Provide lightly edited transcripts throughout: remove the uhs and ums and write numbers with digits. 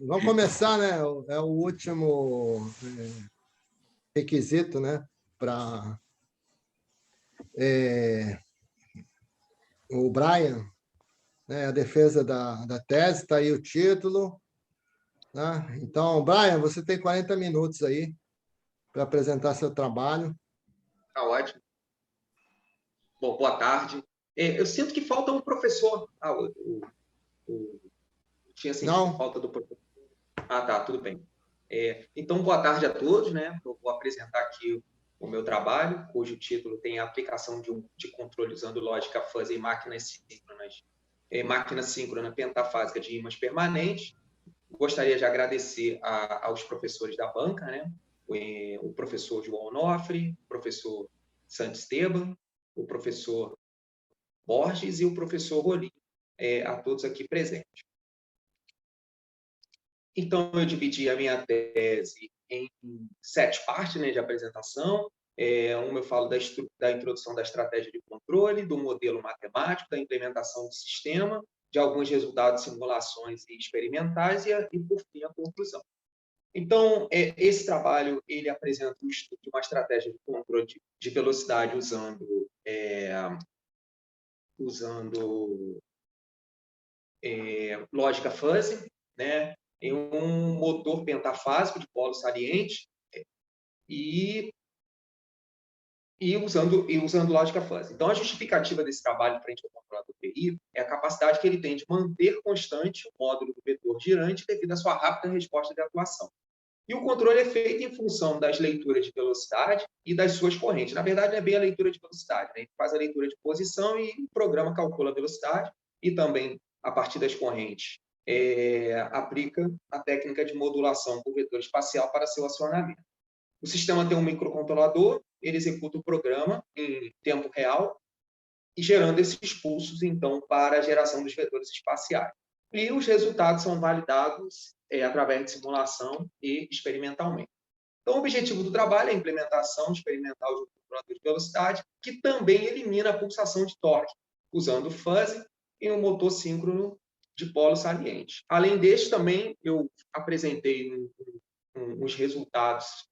Vamos começar, né? É o último requisito, né? Para o Brian, né? A defesa da tese, está aí o título. Né? Então, Brian, você tem 40 minutos aí para apresentar seu trabalho. Tá ótimo. Bom, boa tarde. Eu sinto que falta um professor. Tinha sentido falta do professor. Ah, tá, tudo bem. Então, boa tarde a todos, né? Eu vou apresentar aqui o meu trabalho, cujo título tem a aplicação de controle usando lógica fuzzy em máquina síncrona pentafásica de ímãs permanentes. Gostaria de agradecer aos professores da banca, né? O professor João Onofre, o professor Santisteban, o professor Borges e o professor Rolim, a todos aqui presentes. Então, eu dividi a minha tese em 7 partes, né, de apresentação. Uma eu falo da introdução da estratégia de controle, do modelo matemático, da implementação do sistema, de alguns resultados de simulações e experimentais e por fim, a conclusão. Então, esse trabalho ele apresenta um estudo de uma estratégia de controle de velocidade usando lógica fuzzy, né, em um motor pentafásico de polo saliente e usando lógica fuzzy. Então, a justificativa desse trabalho frente ao controlador PI é a capacidade que ele tem de manter constante o módulo do vetor girante devido à sua rápida resposta de atuação. E o controle é feito em função das leituras de velocidade e das suas correntes. Na verdade, não é bem a leitura de velocidade, né? Ele faz a leitura de posição e o programa calcula a velocidade e também, a partir das correntes, aplica a técnica de modulação por vetor espacial para seu acionamento. O sistema tem um microcontrolador, ele executa o programa em tempo real e gerando esses pulsos, então, para a geração dos vetores espaciais. E os resultados são validados através de simulação e experimentalmente. Então, o objetivo do trabalho é a implementação experimental de um controlador de velocidade, que também elimina a pulsação de torque, usando fuzzy em um motor síncrono de polo saliente. Além deste, também eu apresentei uns resultados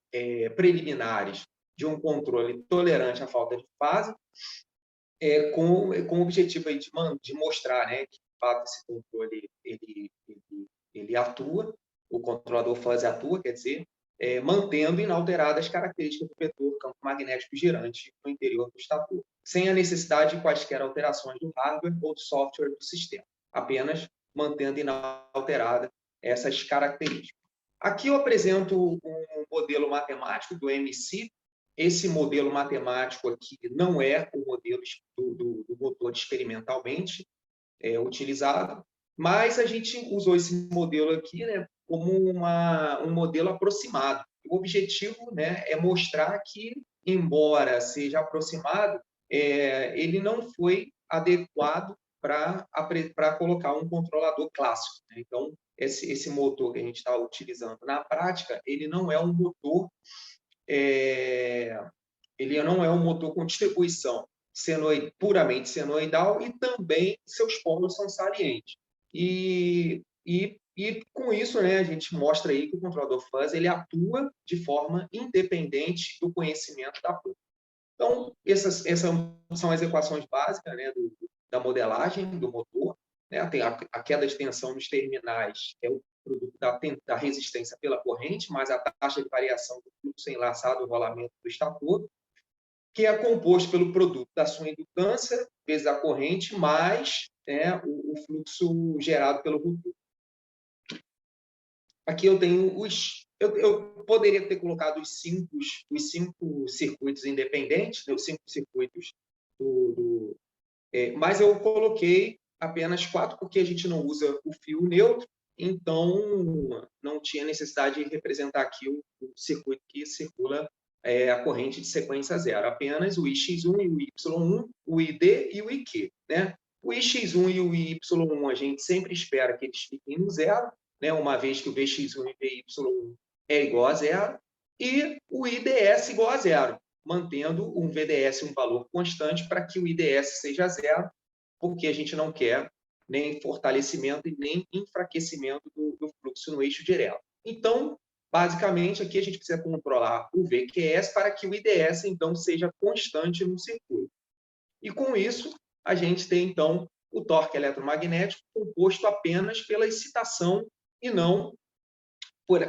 preliminares de um controle tolerante à falta de fase, com o objetivo aí de mostrar, né, que, de fato, esse controle ele atua, o controlador fuzzy atua, quer dizer, mantendo inalteradas as características do vetor campo magnético girante no interior do estator, sem a necessidade de quaisquer alterações do hardware ou do software do sistema, apenas mantendo inalterada essas características. Aqui eu apresento um modelo matemático do MC. Esse modelo matemático aqui não é o modelo do motor experimentalmente utilizado, mas a gente usou esse modelo aqui, né, como um modelo aproximado. O objetivo, né, é mostrar que, embora seja aproximado, ele não foi adequado para colocar um controlador clássico, né? Então, esse motor que a gente está utilizando na prática, ele não é um motor com distribuição puramente senoidal e também seus polos são salientes. E com isso, né, a gente mostra aí que o controlador fuzzy ele atua de forma independente do conhecimento da placa. Então, essas são as equações básicas, né, da modelagem do motor. Né? Tem a queda de tensão nos terminais, é o produto da resistência pela corrente, mais a taxa de variação do fluxo enlaçado ao rolamento do estator, que é composto pelo produto da sua indutância vezes a corrente, mais o fluxo gerado pelo rotor. Aqui eu tenho eu poderia ter colocado os cinco circuitos independentes, né, os 5 circuitos mas eu coloquei apenas 4 porque a gente não usa o fio neutro, então não tinha necessidade de representar aqui o circuito que circula a corrente de sequência zero, apenas o IX1 e o Y1, o ID e o IQ. Né? O IX1 e o Y1 a gente sempre espera que eles fiquem no zero, né? Uma vez que o VX1 e VY1 é igual a zero, e o IDS igual a zero, mantendo um VDS um valor constante para que o IDS seja zero, porque a gente não quer nem fortalecimento e nem enfraquecimento do fluxo no eixo direto. Então, basicamente, aqui a gente precisa controlar o VQS para que o IDS, então, seja constante no circuito. E, com isso, a gente tem, então, o torque eletromagnético composto apenas pela excitação e não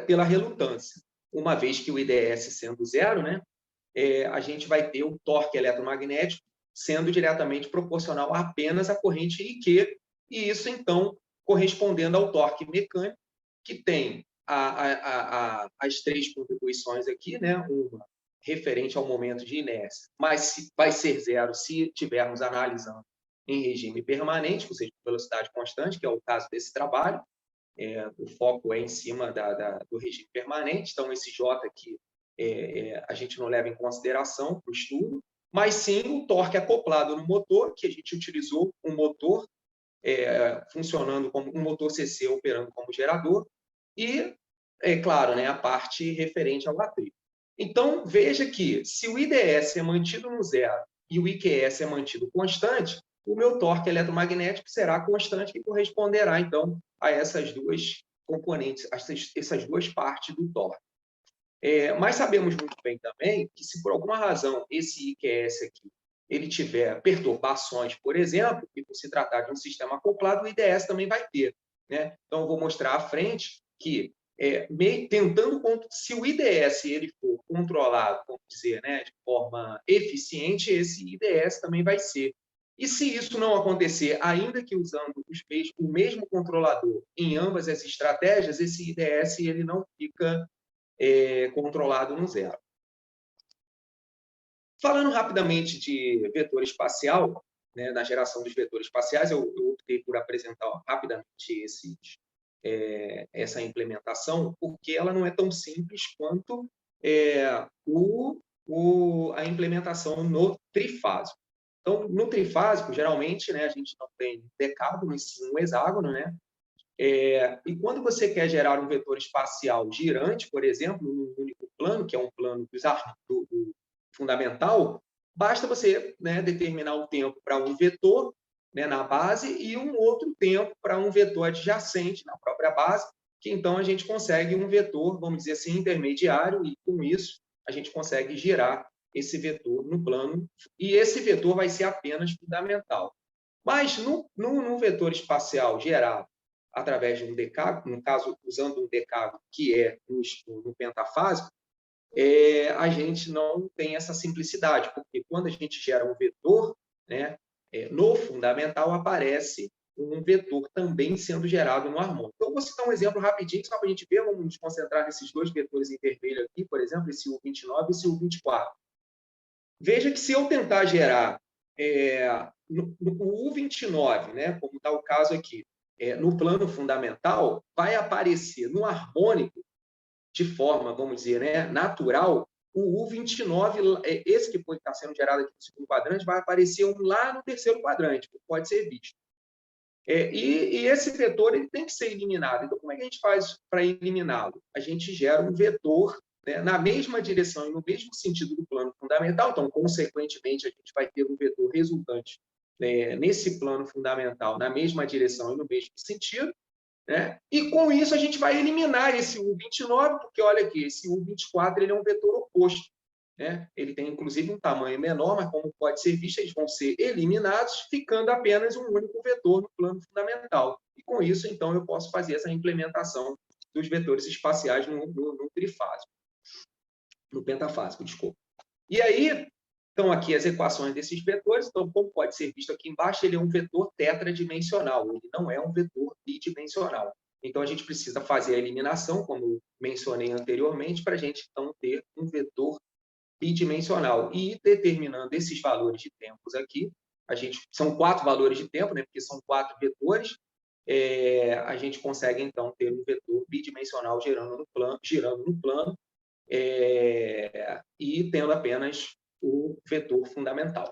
pela relutância. Uma vez que o IDS sendo zero, né, a gente vai ter o torque eletromagnético sendo diretamente proporcional apenas à corrente IQ, e isso, então, correspondendo ao torque mecânico, que tem as três contribuições aqui, né? Uma referente ao momento de inércia, mas vai ser zero se estivermos analisando em regime permanente, ou seja, velocidade constante, que é o caso desse trabalho. O foco é em cima do regime permanente, então esse J aqui a gente não leva em consideração para o estudo, mas sim o torque acoplado no motor, que a gente utilizou um motor funcionando como um motor CC operando como gerador, e, claro, né, a parte referente ao atrito. Então, veja que se o IDS é mantido no zero e o IQS é mantido constante, o meu torque eletromagnético será constante, que corresponderá, então, a essas duas componentes, essas duas partes do torque. Mas sabemos muito bem também que, se por alguma razão esse IQS aqui ele tiver perturbações, por exemplo, e por se tratar de um sistema acoplado, o IDS também vai ter, né? Então, eu vou mostrar à frente que, se o IDS ele for controlado, vamos dizer, né, de forma eficiente, esse IDS também vai ser. E se isso não acontecer, ainda que usando o mesmo controlador em ambas as estratégias, esse IDS ele não fica controlado no zero. Falando rapidamente de vetor espacial, né, na geração dos vetores espaciais, eu optei por apresentar rapidamente essa implementação, porque ela não é tão simples quanto a implementação no trifásico. Então, no trifásico, geralmente, né, a gente não tem decágono, e sim um hexágono, né? E quando você quer gerar um vetor espacial girante, por exemplo, num único plano, que é um plano do fundamental, basta você, né, determinar o tempo para um vetor, né, na base e um outro tempo para um vetor adjacente na própria base, que então a gente consegue um vetor, vamos dizer assim, intermediário, e com isso a gente consegue girar esse vetor no plano, e esse vetor vai ser apenas fundamental. Mas no vetor espacial gerado através de um decágono, no caso, usando um decágono que é no pentafásico, a gente não tem essa simplicidade, porque quando a gente gera um vetor, né, no fundamental aparece um vetor também sendo gerado no harmônico. Então, vou citar um exemplo rapidinho, só para a gente ver, vamos nos concentrar nesses dois vetores em vermelho aqui, por exemplo, esse U29 e esse U24. Veja que se eu tentar gerar o U29, né, como está o caso aqui, no plano fundamental, vai aparecer no harmônico, de forma, vamos dizer, né, natural, o U29, esse que está sendo gerado aqui no segundo quadrante, vai aparecer lá no terceiro quadrante, que pode ser visto. E esse vetor ele tem que ser eliminado. Então, como é que a gente faz para eliminá-lo? A gente gera um vetor, né, na mesma direção e no mesmo sentido do plano fundamental. Então, consequentemente, a gente vai ter um vetor resultante, né, nesse plano fundamental, na mesma direção e no mesmo sentido, né? E com isso a gente vai eliminar esse U29, porque olha aqui, esse U24 ele é um vetor oposto, né? Ele tem inclusive um tamanho menor, mas como pode ser visto, eles vão ser eliminados, ficando apenas um único vetor no plano fundamental. E com isso, então, eu posso fazer essa implementação dos vetores espaciais no trifásico, no pentafásico, desculpa. E aí, estão aqui as equações desses vetores. Então, como pode ser visto aqui embaixo, ele é um vetor tetradimensional, ele não é um vetor bidimensional. Então, a gente precisa fazer a eliminação, como mencionei anteriormente, para a gente, então, ter um vetor bidimensional. E determinando esses valores de tempos aqui, são 4 valores de tempo, né, porque são 4 vetores, a gente consegue, então, ter um vetor bidimensional girando no plano, e tendo apenas o vetor fundamental.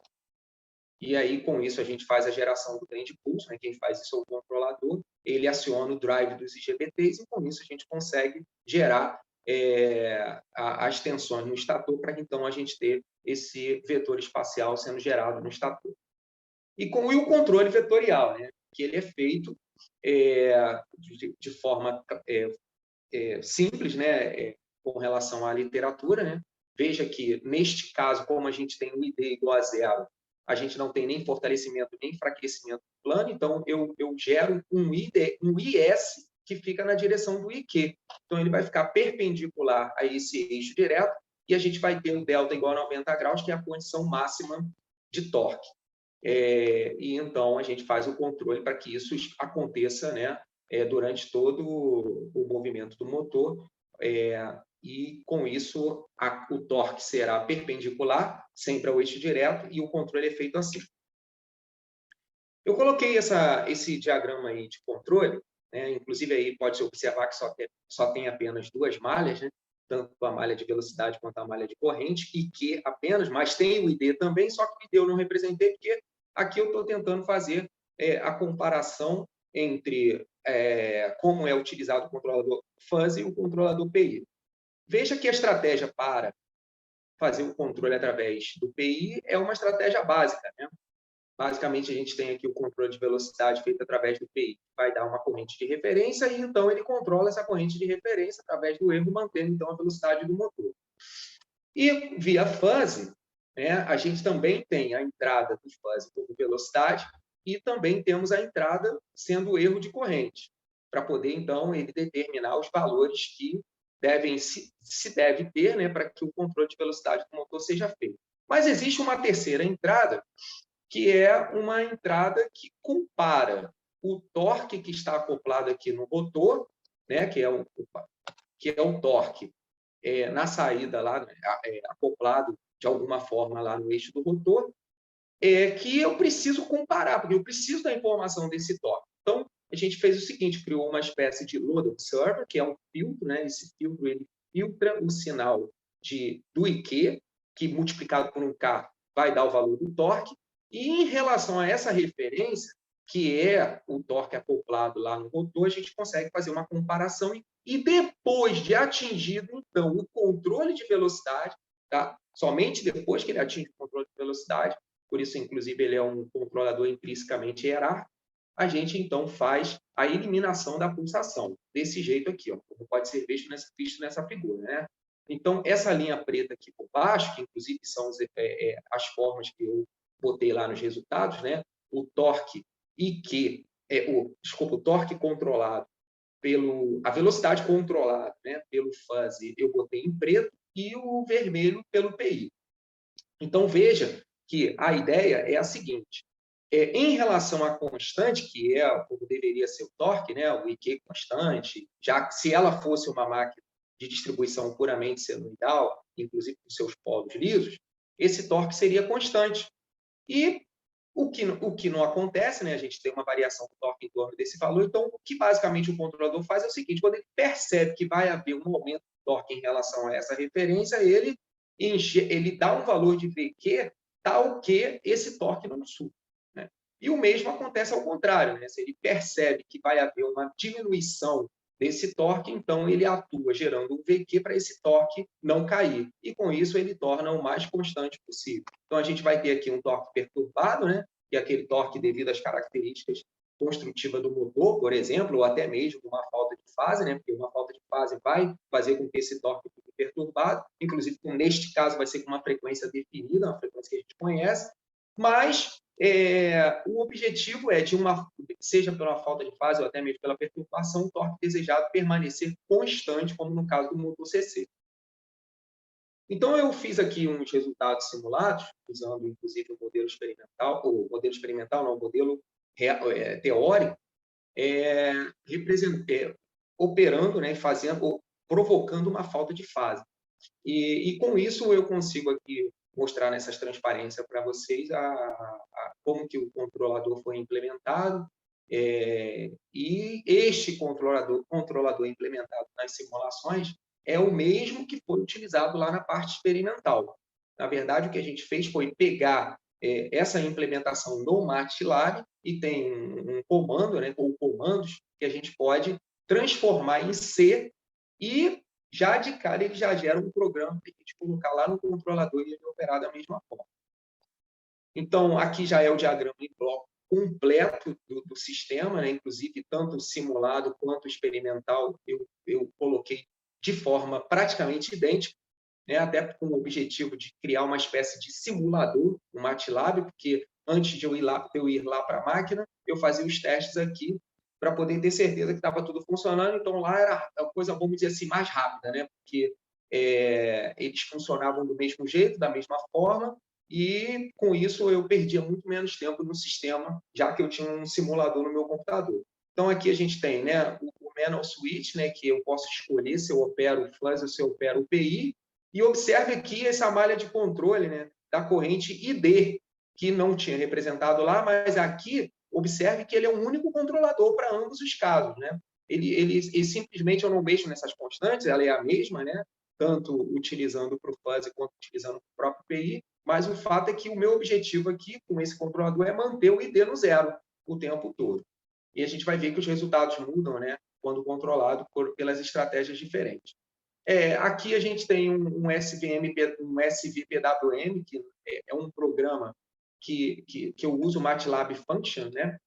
E aí, com isso, a gente faz a geração do trem de pulso, né? Quem faz isso é o controlador, ele aciona o drive dos IGBTs, e com isso a gente consegue gerar as tensões no estator, para que então a gente ter esse vetor espacial sendo gerado no estator. E com o controle vetorial, né? que ele é feito de forma simples, né, com relação à literatura, né? Veja que, neste caso, como a gente tem o ID igual a 0, a gente não tem nem fortalecimento nem enfraquecimento do plano, então eu gero um IS que fica na direção do IQ. Então, ele vai ficar perpendicular a esse eixo direto e a gente vai ter um delta igual a 90 graus, que é a condição máxima de torque. E então a gente faz o controle para que isso aconteça, né, durante todo o movimento do motor, e com isso o torque será perpendicular, sempre ao eixo direto, e o controle é feito assim. Eu coloquei esse diagrama aí de controle, né? Inclusive aí pode-se observar que só tem apenas 2 malhas, né? Tanto a malha de velocidade quanto a malha de corrente, e que apenas, mas tem o ID também, só que o ID eu não representei, porque aqui eu estou tentando fazer a comparação entre como é utilizado o controlador fuzzy e o controlador PI. Veja que a estratégia para fazer o controle através do PI é uma estratégia básica, né? Basicamente, a gente tem aqui o controle de velocidade feito através do PI, que vai dar uma corrente de referência, e então ele controla essa corrente de referência através do erro, mantendo então a velocidade do motor. E via fuzzy, né, a gente também tem a entrada do fuzzy como velocidade, e também temos a entrada sendo o erro de corrente, para poder então ele determinar os valores que se deve ter, né, para que o controle de velocidade do motor seja feito. Mas existe uma terceira entrada, que é uma entrada que compara o torque que está acoplado aqui no rotor, né, que é o torque na saída lá, acoplado de alguma forma lá no eixo do rotor, que eu preciso comparar, porque eu preciso da informação desse torque. Então, a gente fez o seguinte, criou uma espécie de load observer, que é um filtro, né? Esse filtro ele filtra o sinal do IQ, que multiplicado por um K vai dar o valor do torque, e em relação a essa referência, que é o torque acoplado lá no rotor, a gente consegue fazer uma comparação e depois de atingido, então, o controle de velocidade, tá? Somente depois que ele atinge o controle de velocidade, por isso, inclusive, ele é um controlador intrinsecamente hierárquico, a gente, então, faz a eliminação da pulsação, desse jeito aqui, ó, como pode ser visto nessa figura, né? Então, essa linha preta aqui por baixo, que inclusive são as formas que eu botei lá nos resultados, né? O torque IQ, o torque controlado a velocidade controlada, né, pelo fuzzy, eu botei em preto, e o vermelho pelo PI. Então, veja que a ideia é a seguinte, em relação à constante, que é como deveria ser o torque, né, o IQ constante, já que se ela fosse uma máquina de distribuição puramente senoidal, inclusive com seus polos lisos, esse torque seria constante. E o que não acontece, né? A gente tem uma variação do torque em torno desse valor, então o que basicamente o controlador faz é o seguinte, quando ele percebe que vai haver um aumento do torque em relação a essa referência, ele dá um valor de VQ tal que esse torque não suba, né? E o mesmo acontece ao contrário, né? Se ele percebe que vai haver uma diminuição desse torque, então ele atua gerando um VQ para esse torque não cair. E com isso ele torna o mais constante possível. Então a gente vai ter aqui um torque perturbado, né? Que é aquele torque devido às características construtivas do motor, por exemplo, ou até mesmo uma falta de fase, né? Porque uma falta de fase vai fazer com que esse torque fique perturbado. Inclusive, neste caso, vai ser com uma frequência definida, uma frequência que a gente conhece, mas o objetivo é seja pela falta de fase ou até mesmo pela perturbação, o torque desejado permanecer constante, como no caso do motor CC. Então, eu fiz aqui uns resultados simulados, usando inclusive o modelo experimental, o modelo teórico, operando, né, provocando uma falta de fase. E com isso eu consigo aqui mostrar nessas transparências para vocês como que o controlador foi implementado, e este controlador implementado nas simulações é o mesmo que foi utilizado lá na parte experimental. Na verdade, o que a gente fez foi pegar essa implementação no MATLAB, e tem um comando, né, ou comandos, que a gente pode transformar em C, e já de cara ele já gera um programa para a gente colocar lá no controlador e ele operar da mesma forma. Então, aqui já é o diagrama em bloco completo do sistema, né? Inclusive tanto simulado quanto experimental, eu coloquei de forma praticamente idêntica, né? Até com o objetivo de criar uma espécie de simulador, um MATLAB, porque antes de eu ir lá para a máquina, eu fazia os testes aqui para poder ter certeza que estava tudo funcionando. Então, lá era a coisa, vamos dizer assim, mais rápida, né? Porque eles funcionavam do mesmo jeito, da mesma forma, e com isso eu perdia muito menos tempo no sistema, já que eu tinha um simulador no meu computador. Então, aqui a gente tem, né, o manual switch, né, que eu posso escolher se eu opero o fuzzy ou se eu opero o PI, e observe aqui essa malha de controle, né, da corrente ID, que não tinha representado lá, mas aqui observe que ele é o único controlador para ambos os casos, né? Ele simplesmente, eu não mexo nessas constantes, ela é a mesma, né? Tanto utilizando para o fuzzy quanto utilizando para o próprio PI, mas o fato é que o meu objetivo aqui com esse controlador é manter o ID no zero o tempo todo. E a gente vai ver que os resultados mudam, né? Quando controlado pelas estratégias diferentes. Aqui a gente tem um SVPWM, que é um programa que eu uso, o MATLAB Function, né?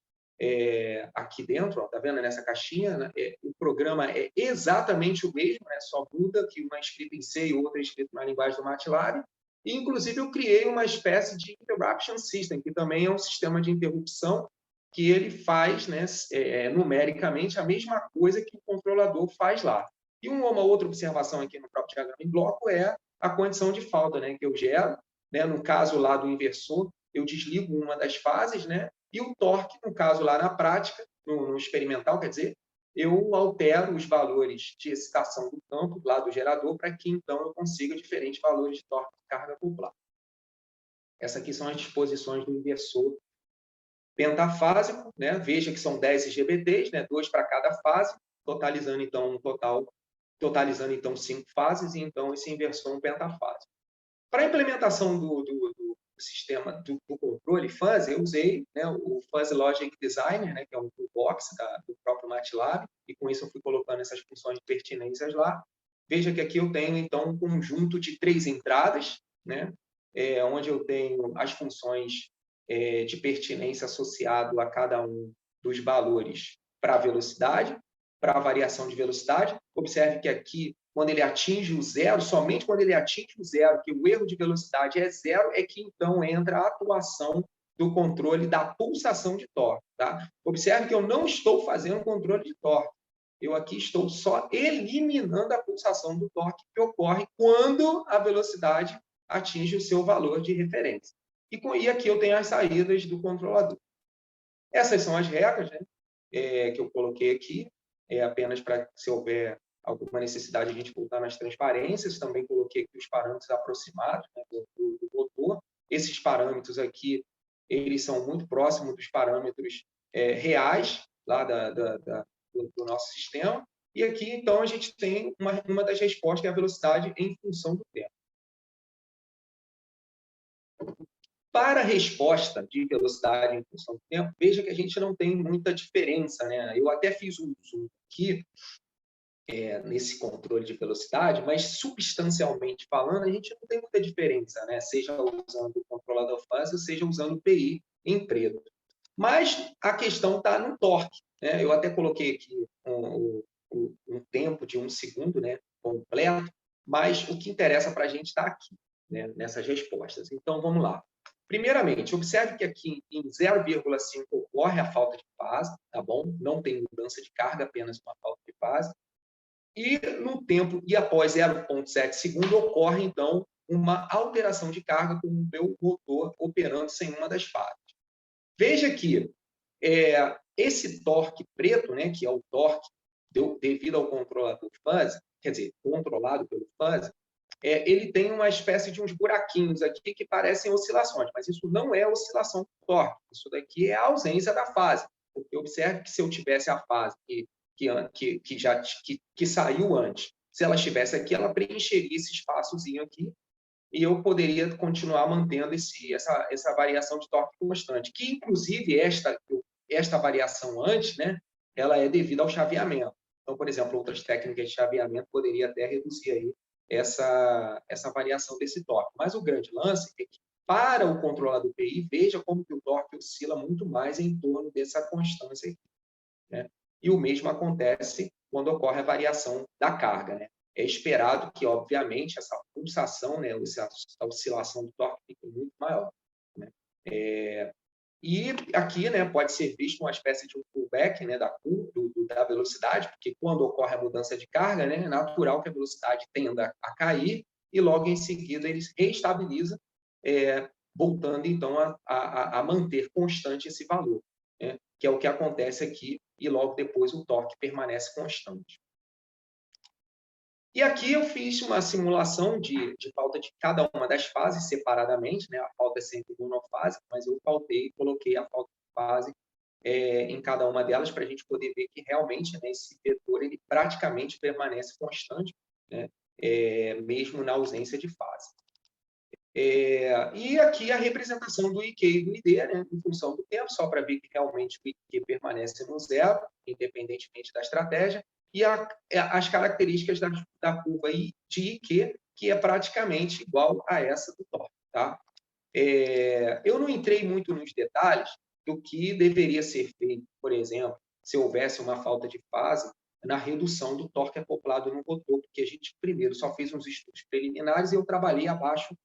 Aqui dentro, ó, tá vendo nessa caixinha? Né? O programa é exatamente o mesmo, né? Só muda que uma é escrita em C e outra é escrita na linguagem do MATLAB. E, inclusive, eu criei uma espécie de interruption system, que também é um sistema de interrupção que ele faz, né, numericamente, a mesma coisa que o controlador faz lá. E uma outra observação aqui no próprio diagrama em bloco é a condição de falta, né, que eu gero. Né, no caso lá do inversor, eu desligo uma das fases, né, e o torque, no caso lá na prática, no experimental, quer dizer, eu altero os valores de excitação do campo lá do gerador para que, então, eu consiga diferentes valores de torque de carga acoplada. Essas aqui são as disposições do inversor pentafásico, né? Veja que são 10 IGBTs, né? 2 para cada fase, totalizando, então, 5 fases, e, então, esse inversor é um pentafásico. Para a implementação do sistema do controle fuzzy, eu usei, né, o Fuzzy Logic Designer, né, que é um toolbox do próprio MATLAB, e com isso eu fui colocando essas funções de pertinências lá. Veja que aqui eu tenho, então, um conjunto de 3 entradas, né, onde eu tenho as funções de pertinência associado a cada um dos valores para a velocidade, para a variação de velocidade. Observe que aqui, quando ele atinge o zero, somente quando ele atinge o zero, que o erro de velocidade é zero, é que então entra a atuação do controle da pulsação de torque. Tá? Observe que eu não estou fazendo controle de torque. Eu aqui estou só eliminando a pulsação do torque que ocorre quando a velocidade atinge o seu valor de referência. E aqui eu tenho as saídas do controlador. Essas são as regras, né, que eu coloquei aqui, apenas para, se houver alguma necessidade, a gente voltar nas transparências. Também coloquei aqui os parâmetros aproximados, né, do motor. Esses parâmetros aqui, eles são muito próximos dos parâmetros reais lá do nosso sistema. E aqui, então, a gente tem uma das respostas, que é a velocidade em função do tempo. Para a resposta de velocidade em função do tempo, veja que a gente não tem muita diferença, né? Eu até fiz um zoom aqui nesse controle de velocidade, mas substancialmente falando, a gente não tem muita diferença, né? Seja usando o controlador fuzzy, ou seja usando o PI em preto. Mas a questão está no torque, né? Eu até coloquei aqui um tempo de 1 segundo, né, completo, mas o que interessa para a gente está aqui, né, nessas respostas. Então, vamos lá. Primeiramente, observe que aqui em 0,5 ocorre a falta de fase, tá bom? Não tem mudança de carga, apenas uma falta de fase. E no tempo, e após 0,7 segundo, ocorre, então, uma alteração de carga com o meu motor operando sem uma das fases. Veja que esse torque preto, né, que é o torque devido ao controlador fuzzy, quer dizer, controlado pelo fuzzy, ele tem uma espécie de uns buraquinhos aqui que parecem oscilações, mas isso não é oscilação do torque. Isso daqui é a ausência da fase. Porque observe que se eu tivesse a fase que saiu antes, se ela estivesse aqui, ela preencheria esse espaçozinho aqui e eu poderia continuar mantendo essa variação de torque constante, que, inclusive, esta variação antes, né, ela é devida ao chaveamento. Então, por exemplo, outras técnicas de chaveamento poderia até reduzir aí essa variação desse torque. Mas o grande lance é que para o controlador PI, veja como que o torque oscila muito mais em torno dessa constância aqui, né? E o mesmo acontece quando ocorre a variação da carga, né? É esperado que, obviamente, essa pulsação, né, a oscilação do torque fique muito maior, né? E aqui, né, pode ser visto uma espécie de um pullback, né, da velocidade, porque quando ocorre a mudança de carga, né, é natural que a velocidade tenda a cair e logo em seguida ele reestabiliza, voltando então a manter constante esse valor, né, que é o que acontece aqui, e logo depois o torque permanece constante. E aqui eu fiz uma simulação de falta de cada uma das fases separadamente, né? A falta é sempre monofásica, mas eu coloquei a falta de fase em cada uma delas para a gente poder ver que realmente, né, esse vetor ele praticamente permanece constante, né? Mesmo na ausência de fase. E aqui a representação do IQ e do ID, né, em função do tempo, só para ver que realmente o IQ permanece no zero, independentemente da estratégia, e as características da curva de IQ, que é praticamente igual a essa do torque. Tá? Eu não entrei muito nos detalhes do que deveria ser feito, por exemplo, se houvesse uma falta de fase, na redução do torque acoplado no motor, porque a gente primeiro só fez uns estudos preliminares e eu trabalhei abaixo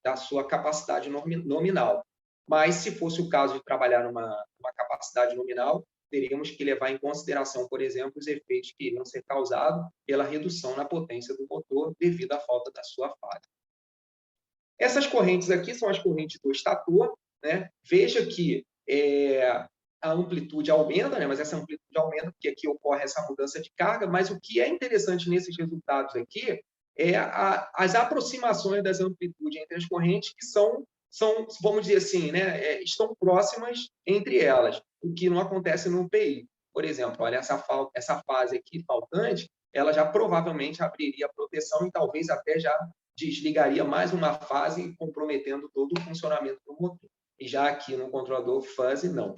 da sua capacidade nominal. Mas, se fosse o caso de trabalhar numa capacidade nominal, teríamos que levar em consideração, por exemplo, os efeitos que iriam ser causados pela redução na potência do motor devido à falta da sua fase. Essas correntes aqui são as correntes do estator, né? Veja que a amplitude aumenta, né? Mas essa amplitude aumenta porque aqui ocorre essa mudança de carga, mas o que é interessante nesses resultados aqui as aproximações das amplitudes entre as correntes que são vamos dizer assim, né, estão próximas entre elas, o que não acontece no PI. Por exemplo, olha, essa fase aqui faltante, ela já provavelmente abriria a proteção e talvez até já desligaria mais uma fase, comprometendo todo o funcionamento do motor. E já aqui no controlador fuzzy, não.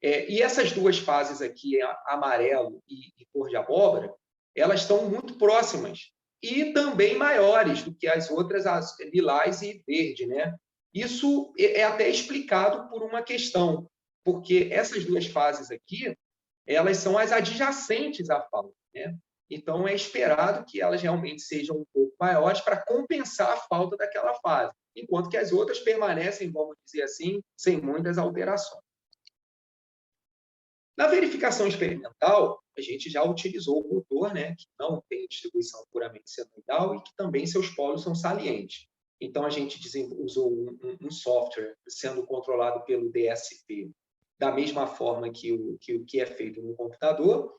E essas duas fases aqui, amarelo e cor de abóbora, elas estão muito próximas e também maiores do que as outras, as lilás e verde, né? Isso é até explicado por uma questão, porque essas duas fases aqui, elas são as adjacentes à falta, né? Então, é esperado que elas realmente sejam um pouco maiores para compensar a falta daquela fase, enquanto que as outras permanecem, vamos dizer assim, sem muitas alterações. Na verificação experimental, a gente já utilizou o motor, né, que não tem distribuição puramente senoidal e que também seus polos são salientes. Então, a gente usou um software sendo controlado pelo DSP, da mesma forma que o que é feito no computador.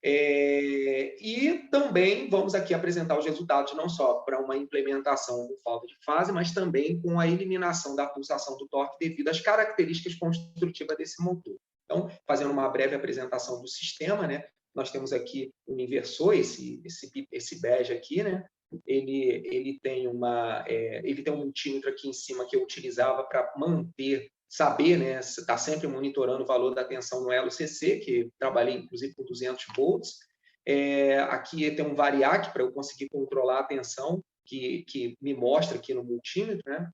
E também vamos aqui apresentar os resultados não só para uma implementação com falta de fase, mas também com a eliminação da pulsação do torque devido às características construtivas desse motor. Então, fazendo uma breve apresentação do sistema, né? Nós temos aqui um inversor, esse bege aqui, né? Ele tem um multímetro aqui em cima que eu utilizava para saber, né? Está sempre monitorando o valor da tensão no elo CC, que trabalhei inclusive com 200 volts. Aqui tem um variac para eu conseguir controlar a tensão que me mostra aqui no multímetro, né?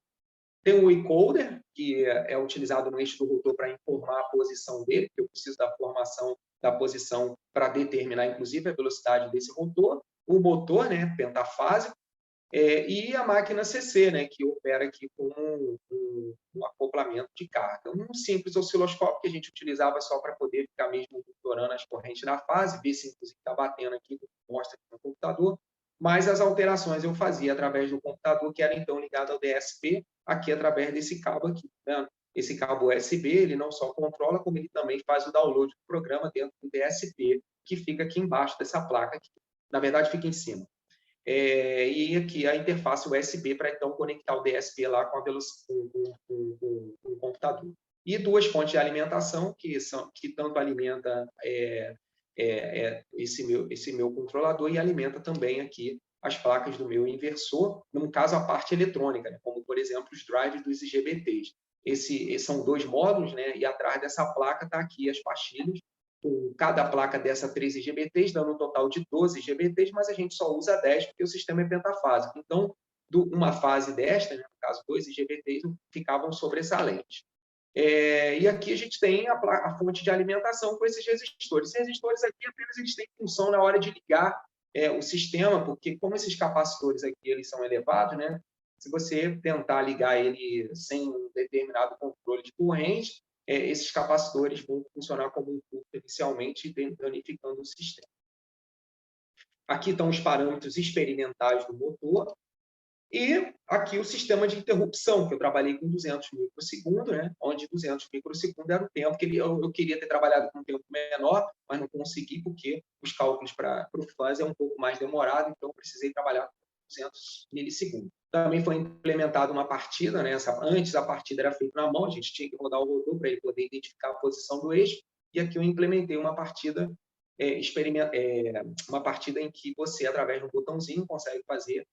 Tem o encoder, que é utilizado no eixo do rotor para informar a posição dele, porque eu preciso da formação da posição para determinar, inclusive, a velocidade desse rotor. O motor, né, pentafásico, e a máquina CC, né, que opera aqui com um acoplamento de carga. Um simples osciloscópio que a gente utilizava só para poder ficar mesmo monitorando as correntes na fase, ver se inclusive está batendo aqui, mostra aqui no computador, mas as alterações eu fazia através do computador, que era então ligado ao DSP, aqui através desse cabo aqui. Tá? Esse cabo USB, ele não só controla, como ele também faz o download do programa dentro do DSP, que fica aqui embaixo dessa placa aqui. Na verdade, fica em cima. E aqui a interface USB para então conectar o DSP lá com o computador. E duas fontes de alimentação que tanto alimenta esse meu controlador e alimenta também aqui as placas do meu inversor, no caso a parte eletrônica, né? Como por exemplo os drives dos IGBTs. Esses são dois módulos, né? E atrás dessa placa está aqui as pastilhas, com cada placa dessa 3 IGBTs, dando um total de 12 IGBTs, mas a gente só usa 10 porque o sistema é pentafásico. Então, uma fase desta, né, no caso, 2 IGBTs ficavam sobressalentes. E aqui a gente tem a fonte de alimentação com esses resistores. Esses resistores aqui apenas eles têm função na hora de ligar o sistema, porque como esses capacitores aqui eles são elevados, né, se você tentar ligar ele sem um determinado controle de corrente, esses capacitores vão funcionar como um curto inicialmente, danificando o sistema. Aqui estão os parâmetros experimentais do motor. E aqui o sistema de interrupção, que eu trabalhei com 200 microsegundos, né? Onde 200 microsegundos era o tempo que eu queria ter trabalhado com um tempo menor, mas não consegui, porque os cálculos para o fuzz é um pouco mais demorado, então eu precisei trabalhar com 200 milissegundos. Também foi implementada uma partida, né? Antes a partida era feita na mão, a gente tinha que rodar o rotor para ele poder identificar a posição do eixo, e aqui eu implementei uma partida uma partida em que você, através de um botãozinho, consegue fazer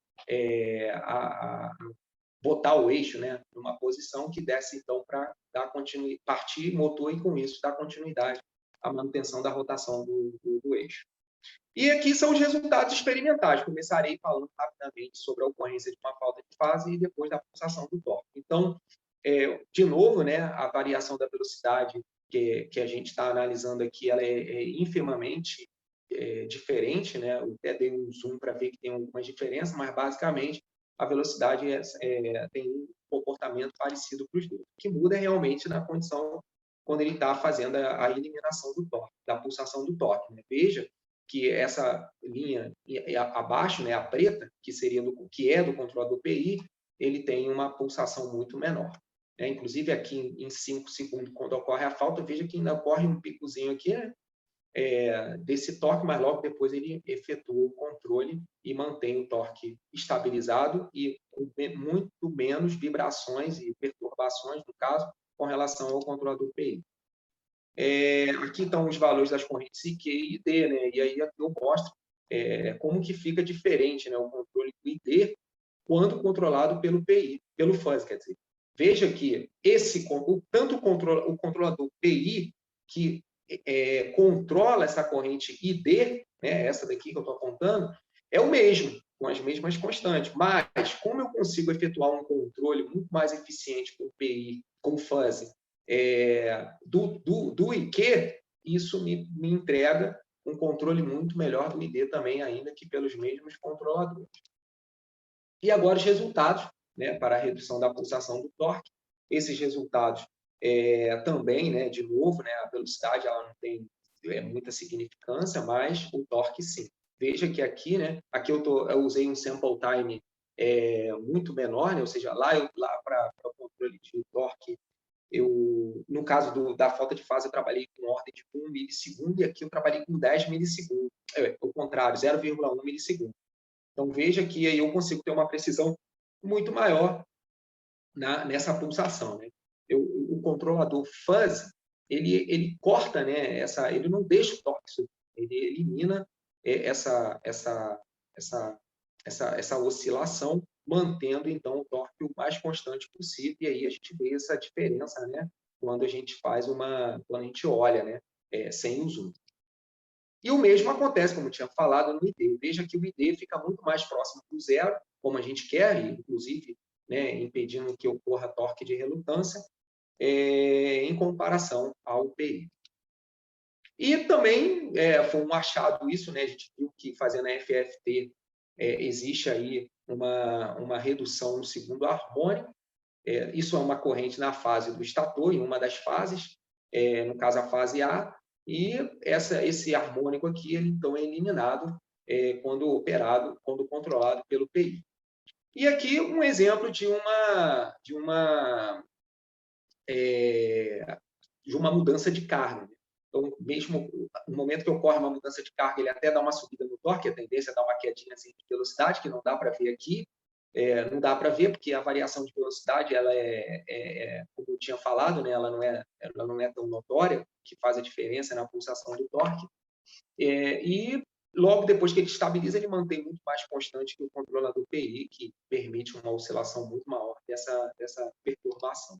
botar o eixo, né, numa posição que desse, então, para dar continuidade, partir motor e, com isso, dar continuidade à manutenção da rotação do eixo. E aqui são os resultados experimentais. Começarei falando rapidamente sobre a ocorrência de uma falta de fase e depois da pulsação do torque. Então, de novo, né, a variação da velocidade que a gente está analisando aqui, ela é infimamente diferente, né? Eu até dei um zoom para ver que tem algumas diferenças, mas basicamente a velocidade tem um comportamento parecido para os dois. O que muda é realmente na condição quando ele está fazendo a eliminação do torque, da pulsação do torque, né? Veja que essa linha abaixo, né, a preta, que é do controlador PI, ele tem uma pulsação muito menor. Inclusive aqui em 5 segundos, quando ocorre a falta, veja que ainda ocorre um picozinho aqui, né, desse torque, mas logo depois ele efetua o controle e mantém o torque estabilizado e com muito menos vibrações e perturbações, no caso, com relação ao controlador PI. Aqui estão os valores das correntes IQ e ID, né? E aí eu mostro como que fica diferente, né, o controle do ID quando controlado pelo PI, pelo fuzz, quer dizer. Veja que tanto o controlador PI, que controla essa corrente ID, né, essa daqui que eu estou apontando, é o mesmo, com as mesmas constantes. Mas, como eu consigo efetuar um controle muito mais eficiente com o PI, com o fuzz, do IQ, isso me entrega um controle muito melhor do ID também, ainda que pelos mesmos controladores. E agora os resultados, né, para a redução da pulsação do torque. Esses resultados também, né, de novo, né, a velocidade ela não tem muita significância, mas o torque sim. Veja que aqui, né, aqui eu usei um sample time muito menor, né, ou seja, lá para o controle de torque, no caso da falta de fase, eu trabalhei com ordem de 1 milissegundo, e aqui eu trabalhei com 10 milissegundos. O contrário, 0,1 milissegundo. Então, veja que aí eu consigo ter uma precisão muito maior nessa pulsação, né? O controlador fuzz, ele corta, né, ele não deixa o torque subir, ele elimina essa oscilação, mantendo, então, o torque o mais constante possível, e aí a gente vê essa diferença, né, quando a gente olha, né, sem o zoom. E o mesmo acontece, como eu tinha falado, no ID. Veja que o ID fica muito mais próximo do zero, como a gente quer, inclusive, né, impedindo que ocorra torque de relutância, em comparação ao PI. E também foi um achado isso, né, a gente viu que fazendo a FFT existe aí uma redução no segundo harmônico. Isso é uma corrente na fase do estator, em uma das fases, no caso a fase A, e esse harmônico aqui, ele, então, é eliminado quando controlado pelo PI. E aqui um exemplo de uma mudança de carga. Então, mesmo no momento que ocorre uma mudança de carga, ele até dá uma subida no torque, a tendência é dar uma quedinha assim, de velocidade, que não dá para ver aqui. Não dá para ver, porque a variação de velocidade, ela como eu tinha falado, né, ela não é tão notória, que faz a diferença na pulsação do torque. E logo depois que ele estabiliza, ele mantém muito mais constante que o controlador PI, que permite uma oscilação muito maior dessa perturbação.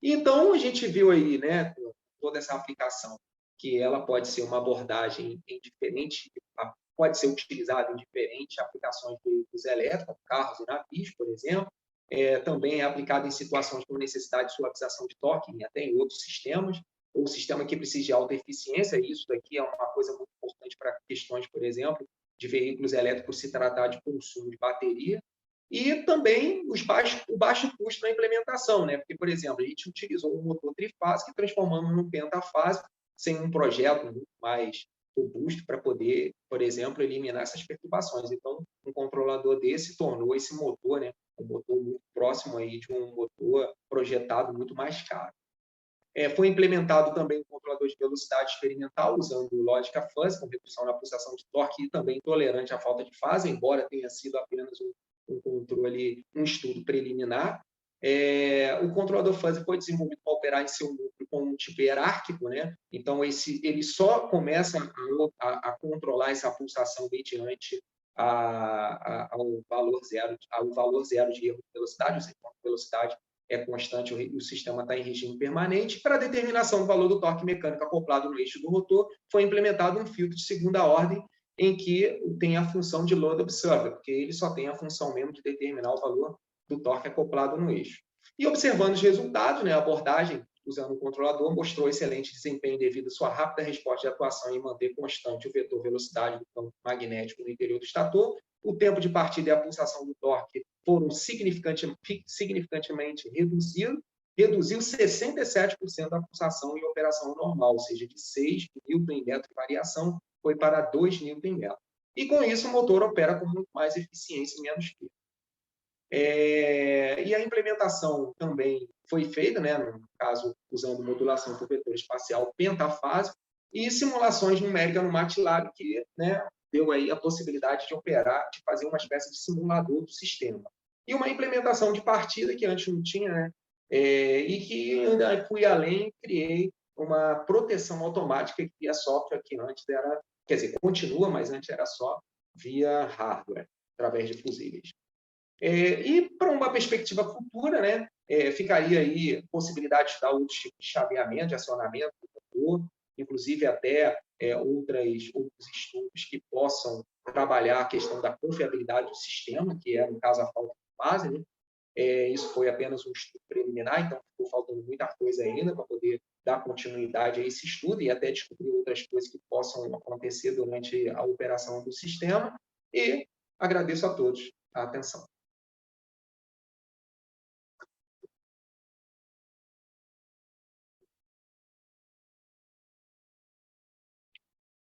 Então, a gente viu aí, né, toda essa aplicação, que ela pode ser uma abordagem em pode ser utilizado em diferentes aplicações de veículos elétricos, carros e navios, por exemplo. Também é aplicado em situações com necessidade de suavização de torque, e até em outros sistemas, ou sistema que precisa de alta eficiência, e isso daqui é uma coisa muito importante para questões, por exemplo, de veículos elétricos se tratar de consumo de bateria, e também o baixo custo na implementação, né? Porque, por exemplo, a gente utilizou um motor trifásico e transformamos num pentafásico, sem um projeto muito mais robusto para poder, por exemplo, eliminar essas perturbações. Então, um controlador desse tornou esse motor, né, um motor muito próximo aí de um motor projetado muito mais caro. Foi implementado também um controlador de velocidade experimental, usando lógica fuzzy, com redução na pulsação de torque e também tolerante à falta de fase, embora tenha sido apenas um controle, um estudo preliminar. O controlador fuzzy foi desenvolvido para operar em seu núcleo com um tipo hierárquico, né? Então, ele só começa a controlar essa pulsação mediante ao valor zero de erro de velocidade, ou seja, a velocidade é constante, o sistema está em regime permanente. Para a determinação do valor do torque mecânico acoplado no eixo do rotor, foi implementado um filtro de segunda ordem, em que tem a função de load observer, porque ele só tem a função mesmo de determinar o valor do torque acoplado no eixo. E observando os resultados, né, a abordagem usando o controlador mostrou excelente desempenho devido à sua rápida resposta de atuação em manter constante o vetor velocidade do campo magnético no interior do estator. O tempo de partida e a pulsação do torque foram significantemente reduzidos, reduziu 67% da pulsação em operação normal, ou seja, de 6 Nm de variação, foi para 2 Nm. E com isso o motor opera com muito mais eficiência e menos peso. E a implementação também foi feita, né, no caso, usando modulação por vetor espacial pentafásico e simulações numéricas no MATLAB, que, né, deu aí a possibilidade de operar, de fazer uma espécie de simulador do sistema. E uma implementação de partida que antes não tinha, né, e que ainda fui além e criei uma proteção automática via software, que antes era, quer dizer, continua, mas antes era só via hardware, através de fusíveis. E para uma perspectiva futura, né, ficaria aí possibilidade de dar outros tipos de chaveamento, de acionamento do motor, inclusive até outros estudos que possam trabalhar a questão da confiabilidade do sistema, que é, no caso, a falta de fase, né? Isso foi apenas um estudo preliminar, então ficou faltando muita coisa ainda para poder dar continuidade a esse estudo e até descobrir outras coisas que possam acontecer durante a operação do sistema. E agradeço a todos a atenção.